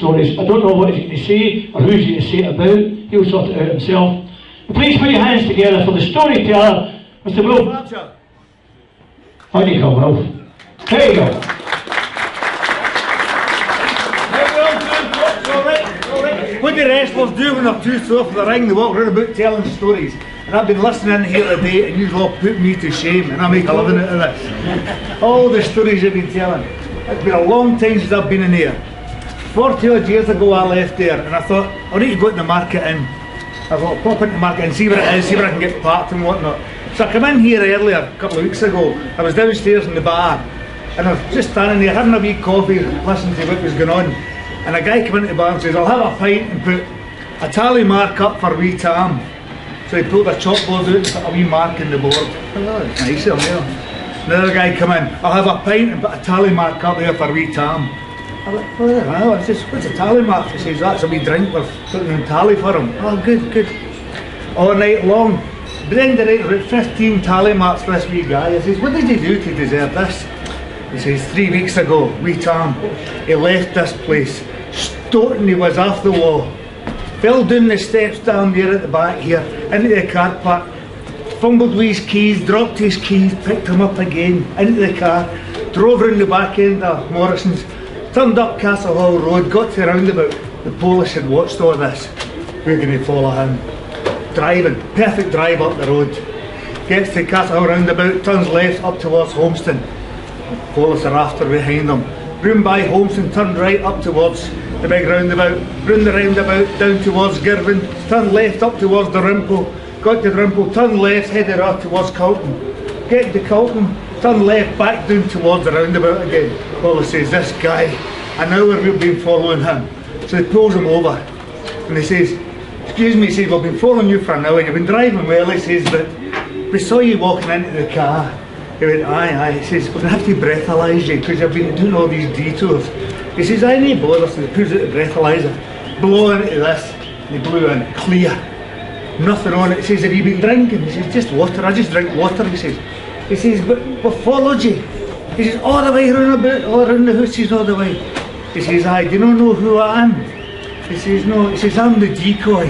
stories. I don't know what he's going to say or who's going to say it about. He'll sort it out himself. But please put your hands together for the storyteller, Mr. Wilf. On you go, Wilf. There you go. What do wrestlers do when they're too sore for the ring? They walk around about telling stories. And I've been listening here today and you've all put me to shame, and I make a living out of this. All the stories you've been telling. It's been a long time since I've been in here. 40 odd years ago I left there and I thought, I need to go to the market and I thought, pop into the market and see where it is, see where I can get parked and whatnot. So I came in here earlier, a couple of weeks ago. I was downstairs in the bar and I was just standing there having a wee coffee, listening to what was going on. And a guy came into the bar and says, I'll have a pint and put a tally mark up for wee Tam. So he pulled a chalkboard out and put a wee mark in the board. Oh, that's nice of him. Another guy come in, I'll have a pint and put a tally mark up there for wee Tam. I went, oh, I says, what's a tally mark? He says, that's a wee drink, we're putting in tally for him. Oh, good, good. All night long. But then there were about 15 tally marks for this wee guy. I says, what did he do to deserve this? He says, 3 weeks ago, wee Tam, he left this place. Stoating he was off the wall. Fell down the steps down there at the back here, into the car park. Fumbled with his keys, dropped his keys, picked them up again, into the car, drove round the back end of Morrison's, turned up Castle Hall Road, got to the roundabout. The police had watched all this. We're going to follow him. Driving, perfect drive up the road. Gets to Castle Hall roundabout, turns left up towards Holmeston. Police are after behind them. Room by Holmeston, turned right up towards the big roundabout. Round the roundabout, down towards Girvan, turned left up towards the Rimple. Got to the Rimple, turned left, headed off towards Carlton. Get to Carlton, turn left, back down towards the roundabout again. Police says, this guy, an hour we've been following him. So he pulls him over and he says, excuse me, he says, we've been following you for an hour, you've been driving well, he says, but we saw you walking into the car. He went, aye, he says, we're going to have to breathalyse you because you've been doing all these detours. He says, I need bother, so he pulls out the breathalyser, blow into this, and he blew in, clear. Nothing on it. He says, have you been drinking? He says, just water, I just drink water, he says. He says, but we followed you. He says, all the way round about, all around the house, he says, all the way. He says, aye, do you not know who I am? He says, no. He says, I'm the decoy.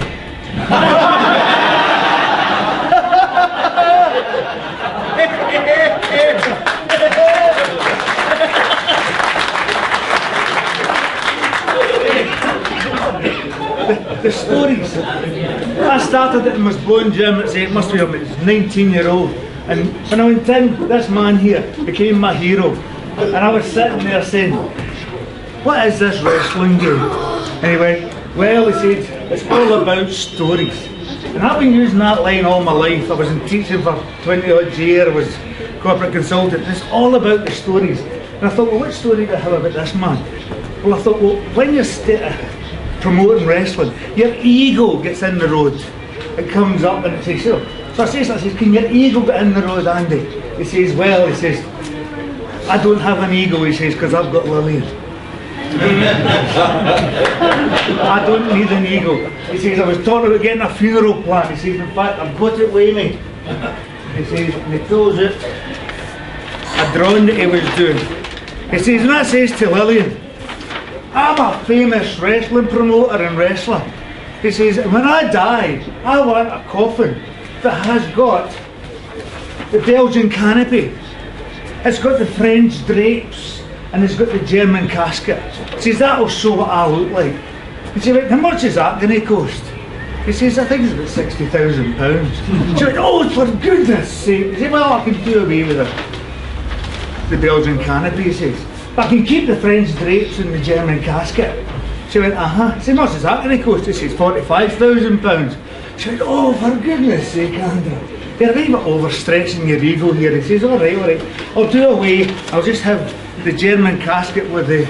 The stories. I started it in Musbone Gym, it must be a 19-year-old, and when I went in, this man here became my hero, and I was sitting there saying, what is this wrestling game? And he went, well, he said, it's all about stories. And I've been using that line all my life. I was in teaching for 20 odd years, I was corporate consultant. It's all about the stories. And I thought, well, what story do I have about this man? Well, I thought, well, when you're promoting wrestling, your ego gets in the road. It comes up and it says, so I says, can your ego get in the road, Andy? He says, well, he says, I don't have an ego, he says, because I've got Lillian. I don't need an ego. He says, I was talking about getting a funeral plan. He says, in fact, I've got it with me. He says, and he pulls out a drawing that he was doing. He says, and that says to Lillian, I'm a famous wrestling promoter and wrestler. He says, when I die, I want a coffin that has got the Belgian canopy. It's got the French drapes and it's got the German casket. He says, that'll show what I look like. He says, how much is that going to cost? He says, I think it's about £60,000. She went, oh, for goodness sake. He said, well, I can do away with it. The Belgian canopy, he says. But I can keep the French drapes and the German casket. She went, He said, what's that going to cost? He says, £45,000. She went, oh, for goodness sake, Andrew. You're a wee bit overstretching your ego here. He says, all right, I'll do away. I'll just have the German casket with the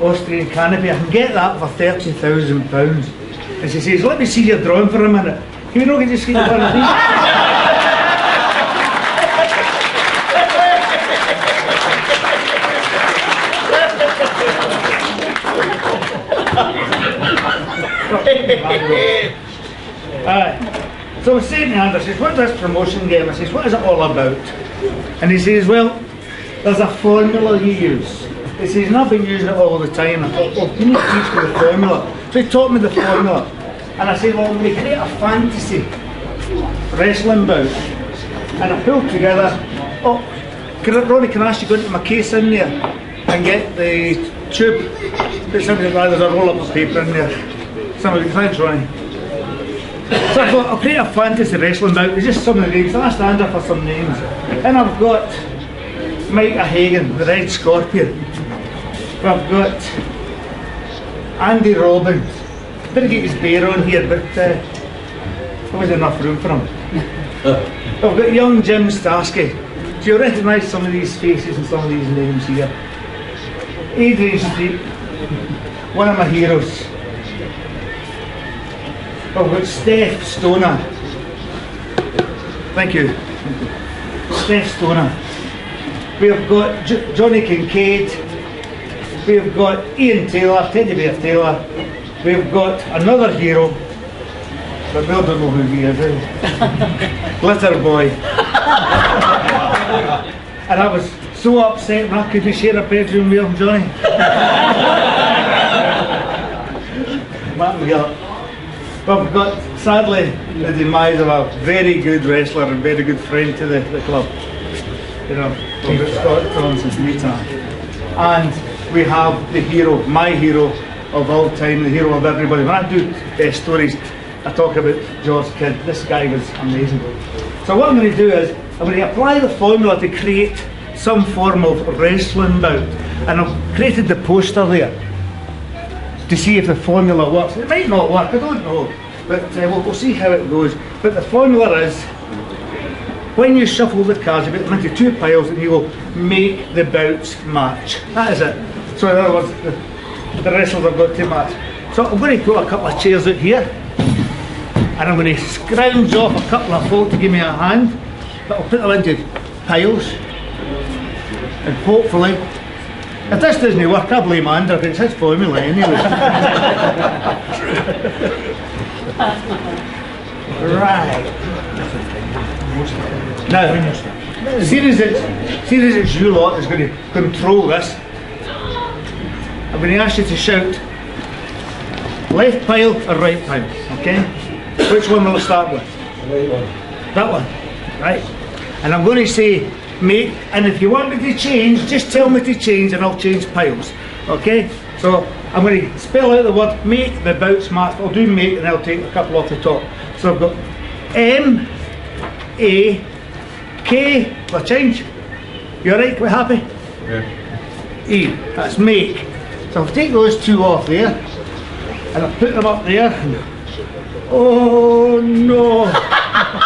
Austrian canopy. I can get that for £30,000. And she says, let me see your drawing for a minute. Can you not just see the one of these? So I was saying to Andrew, I says, what's this promotion game? I says, what is it all about? And he says, well, there's a formula you use. He says, and I've been using it all the time. I thought, well, you need to teach me the formula. So he taught me the formula. And I said, well, I'm going to create a fantasy wrestling bout. And I pulled together, oh, Ronnie, can I ask you to go into my case in there and get the tube? There's something like there's a roll up of paper in there. Somebody, thanks, Ronnie. So I thought, I'll create a fantasy wrestling bout. There's just some of the names. I stand up for some names. And I've got Micah Hagan, the Red Scorpion. I've got Andy Robbins. Didn't get his bear on here, but there wasn't enough room for him. I've got young Jim Starsky. Do you recognise some of these faces and some of these names here? Adrian Street, one of my heroes. I've got Steph Stoner. Thank you. Steph Stoner. We've got Johnny Kincaid. We've got Ian Taylor, Teddy Bear Taylor. We've got another hero, but we all don't know who he is. Glitter Boy. And I was so upset when I couldn't share a bedroom with him, Johnny. Martin Gillett. But we've got, sadly, the demise of a very good wrestler and very good friend to the club. You know, we've got Scott Thompson's Utah. And we have the hero, my hero of all time, the hero of everybody. When I do stories, I talk about George Kidd. This guy was amazing. So what I'm going to do is, I'm going to apply the formula to create some form of wrestling bout. And I've created the poster there to see if the formula works. It might not work, I don't know. But we'll see how it goes. But the formula is, when you shuffle the cards, you put them into two piles and you will make the bouts match. That is it. So in other words, the wrestlers have got to match. So I'm going to put a couple of chairs out here. And I'm going to scrounge off a couple of folk to give me a hand. But I'll put them into piles. And hopefully, if this doesn't work, I blame Andrew, it's his formula anyway. Right. Now, seeing as it's you lot that's going to control this, I'm going to ask you to shout left pile or right pile, okay? Which one will I start with? Right one. That one, right? And I'm going to say make, and if you want me to change, just tell me to change and I'll change piles, okay? So I'm going to spell out the word make the bouts match. I'll do make and I'll take a couple off the top. So I've got M, A, K, will I change? You alright, quite happy? Yeah. E, that's make. So I'll take those two off there and I'll put them up there. And, oh no!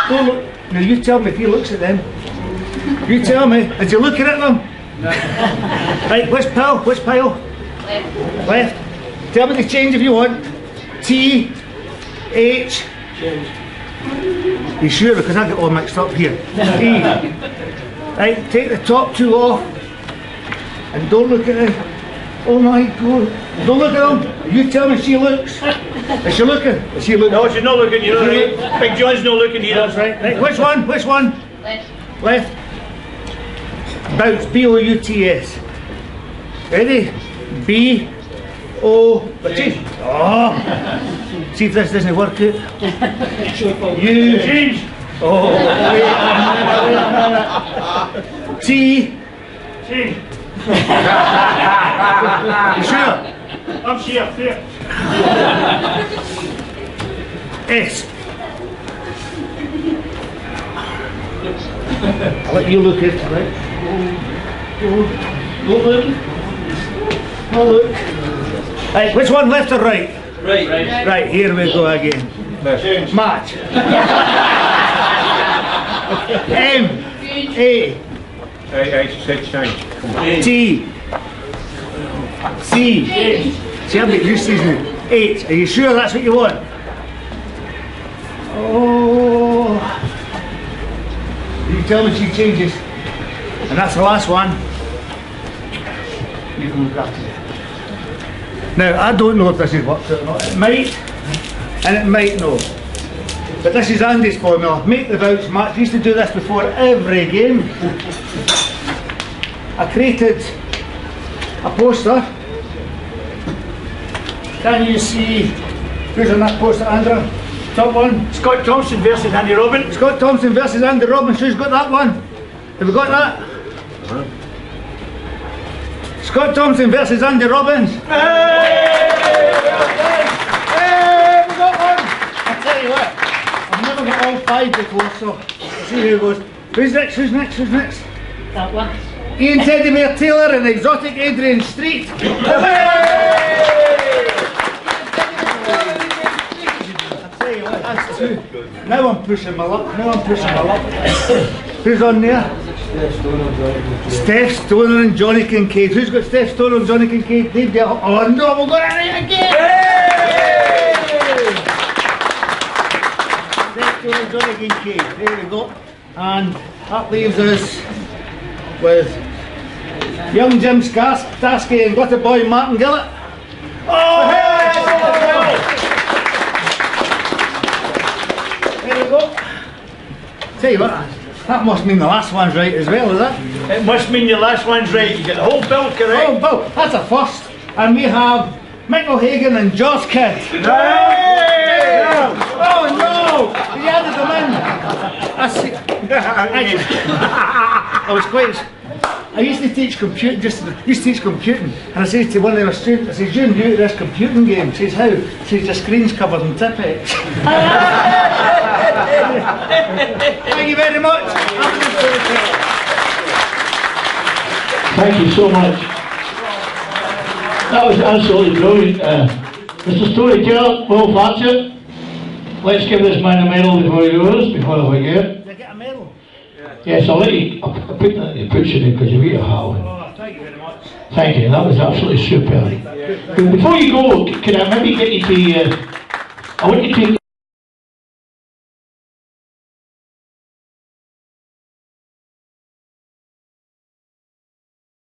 Don't look. Now you tell me if he looks at them. You tell me. Is he looking at them? No. Right, which pile? Which pile? Left. Left. Tell me to change if you want. T, H. Change. You sure? Because I get all mixed up here. E. Right, take the top two off. And don't look at them. Oh my God. Don't look at them. You tell me she looks. Is she looking? Is she looking? No, she's not looking, you're right. Big John's not looking either. That's right. Right. Which one? Which one? Left. Left. Bouts. B-O-U-T-S. Ready? B O. Change. Oh. See if this doesn't work out. U. Change. Oh. Wait. T. Change. You sure? I'm here. S. I'll let you look at it, right? Don't look. No look. Right, which one, left or right? Right. Right, here we go again. Change. Match. M. A. Hey, said change. Come on. T. C. See, I'm getting used to these. H. Are you sure that's what you want? Oh. You tell me she changes. And that's the last one. You can look after it. Now, I don't know if this has worked out or not. It might, and it might not. But this is Andy's formula. Make the bouts match. I used to do this before every game. I created a poster. Can you see who's on that poster, Andrew? Top one. Scott Thompson versus Andy Robin. Scott Thompson versus Andy Robbins. Who's got that one? Have we got that? Scott Thompson versus Andy Robbins. Hey, we got one. I tell you what, I've never got all 5 before, so let's see who goes. Who's next? Who's next? Who's next? That one. Ian Teddy Bear Taylor and Exotic Adrian Street. That's 2. Now I'm pushing my luck. Who's on there? Steph Stoner and Johnny Kincaid. Who's got Steph Stoner and Johnny Kincaid? Dave Dale. Oh no, we've got it again! Steph Stoner and Johnny Kincaid. There we go. And that leaves us with young Jim Starsky and Glitter Boy Martin Gillett. Oh! There we go. Tell you what, that must mean the last one's right as well, is it? It must mean your last one's right. You get the whole bill correct. Oh, Bill, that's a first. And we have Michael Hagan and Josh Kidd. Hey! Oh no! He added them in. I was quite. I used to teach computing, and I said to one of the students, I said, "You're new to this computing game." She says, "How?" She says, "The screen's covered in Tipex." Thank you very much. Thank you so much. That was absolutely brilliant. Mr. Storyteller, Wilf, that's it. Let's give this man a medal before he goes, before I forget. Did I get a medal? Yes, I'll let you, I'll put that in the picture there because you've got your hat on. Oh, thank you very much. Thank you, that was absolutely superb. Before you go, can I maybe get you to, I want you to